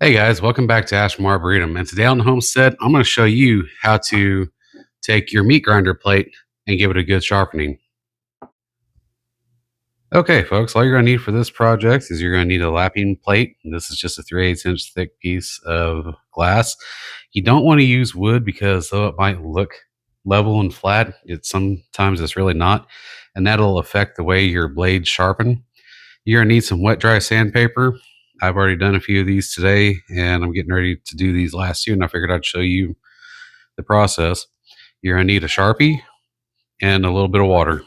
Hey guys, welcome back to Ashmore Arboretum. And today on the homestead, I'm going to show you how to take your meat grinder plate and give it a good sharpening. Okay, folks, all you're going to need for this project is you're going to need a lapping plate. This is just a 3/8 inch thick piece of glass. You don't want to use wood because though it might look level and flat, it's really not, and that'll affect the way your blades sharpen. You're going to need some wet dry sandpaper. I've already done a few of these today, and I'm getting ready to do these last two, and I figured I'd show you the process. You're going to need a Sharpie and a little bit of water.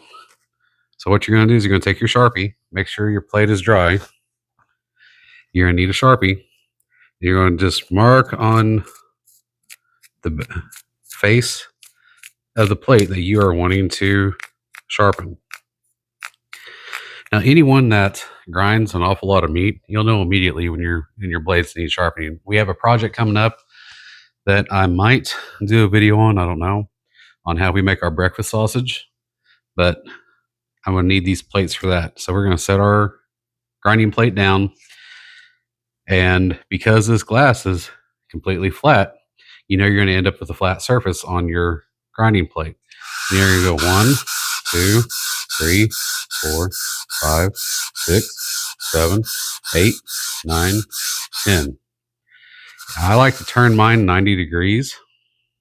So what you're going to do is you're going to take your Sharpie, make sure your plate is dry. You're going to need a Sharpie. You're going to just mark on the face of the plate that you are wanting to sharpen. Now, anyone that grinds an awful lot of meat, you'll know immediately when your blades need sharpening. We have a project coming up that I might do a video on, I don't know, on how we make our breakfast sausage, but I'm going to need these plates for that. So we're going to set our grinding plate down, and because this glass is completely flat, you're going to end up with a flat surface on your grinding plate. And you're going to go 1, 2, 3, 4, 5, 6, 7, 8, 9, 10. I like to turn mine 90 degrees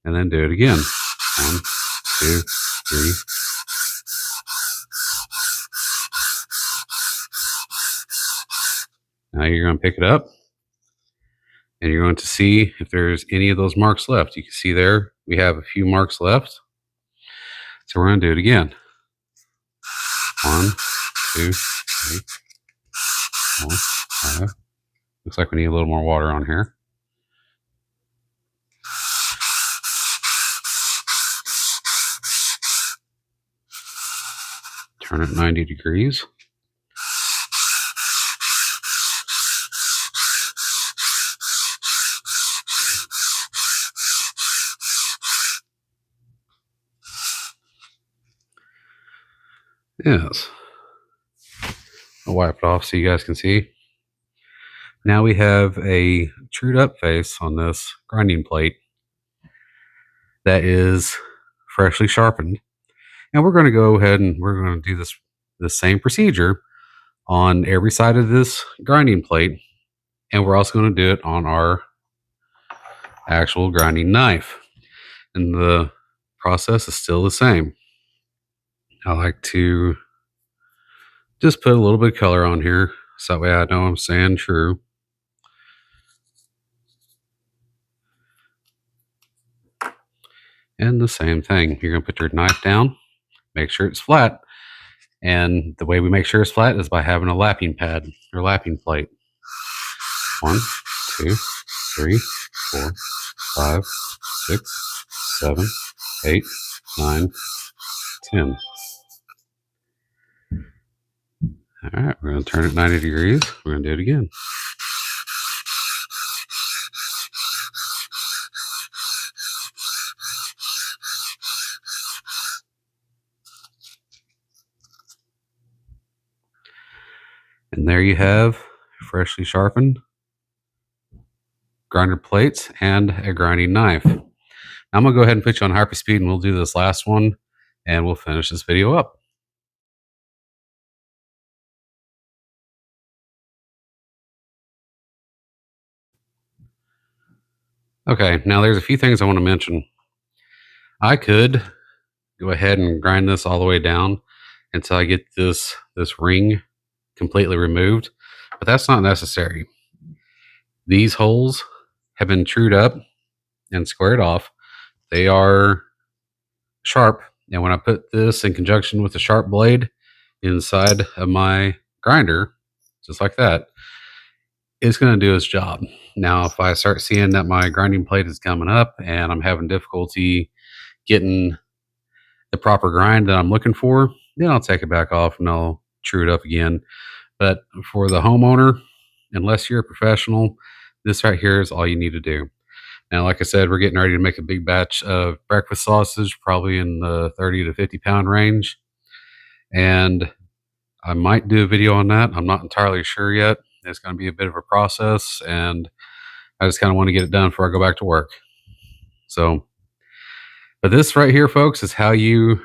and then do it again. 1, 2, 3. Now you're going to pick it up and you're going to see if there's any of those marks left. You can see there we have a few marks left. So we're going to do it again. 1, 2, 3, 4, 5. Looks like we need a little more water on here. Turn it 90 degrees. Yes. I'll wipe it off so you guys can see. Now we have a trued up face on this grinding plate that is freshly sharpened. And we're going to go ahead and we're going to do the same procedure on every side of this grinding plate. And we're also going to do it on our actual grinding knife. And the process is still the same. I like to just put a little bit of color on here so that way I know I'm saying true. And the same thing. You're going to put your knife down, make sure it's flat. And the way we make sure it's flat is by having a lapping pad or lapping plate. 1, 2, 3, 4, 5, 6, 7, 8, 9, 10. All right, we're going to turn it 90 degrees. We're going to do it again. And there you have freshly sharpened grinder plates and a grinding knife. Now I'm going to go ahead and put you on hyperspeed and we'll do this last one and we'll finish this video up. Okay, now there's a few things I want to mention. I could go ahead and grind this all the way down until I get this ring completely removed, but that's not necessary. These holes have been trued up and squared off. They are sharp, and when I put this in conjunction with a sharp blade inside of my grinder, just like that, it's going to do its job. Now, if I start seeing that my grinding plate is coming up and I'm having difficulty getting the proper grind that I'm looking for, then I'll take it back off and I'll true it up again. But for the homeowner, unless you're a professional, this right here is all you need to do. Now, like I said, we're getting ready to make a big batch of breakfast sausage, probably in the 30 to 50 pound range. And I might do a video on that. I'm not entirely sure yet. It's going to be a bit of a process, and I just kind of want to get it done before I go back to work. So, but this right here, folks, is how you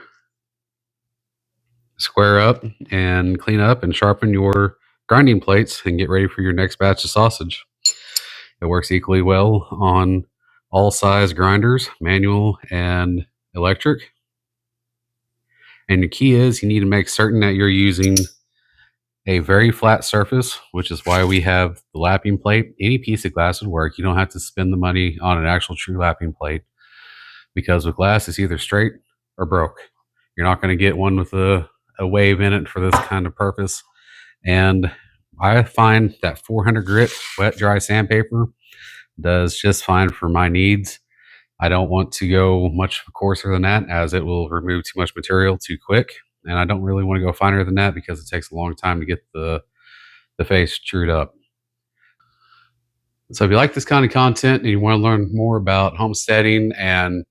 square up and clean up and sharpen your grinding plates and get ready for your next batch of sausage. It works equally well on all size grinders, manual and electric. And the key is you need to make certain that you're using a very flat surface, which is why we have the lapping plate. Any piece of glass would work. You don't have to spend the money on an actual true lapping plate, because with glass, it's either straight or broke. You're not going to get one with a wave in it for this kind of purpose. And I find that 400 grit wet dry sandpaper does just fine for my needs. I don't want to go much coarser than that, as it will remove too much material too quick. And I don't really want to go finer than that because it takes a long time to get the face trued up. So if you like this kind of content and you want to learn more about homesteading and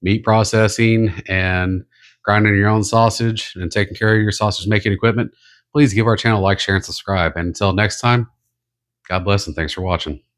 meat processing and grinding your own sausage and taking care of your sausage making equipment, please give our channel a like, share, and subscribe. And until next time, God bless and thanks for watching.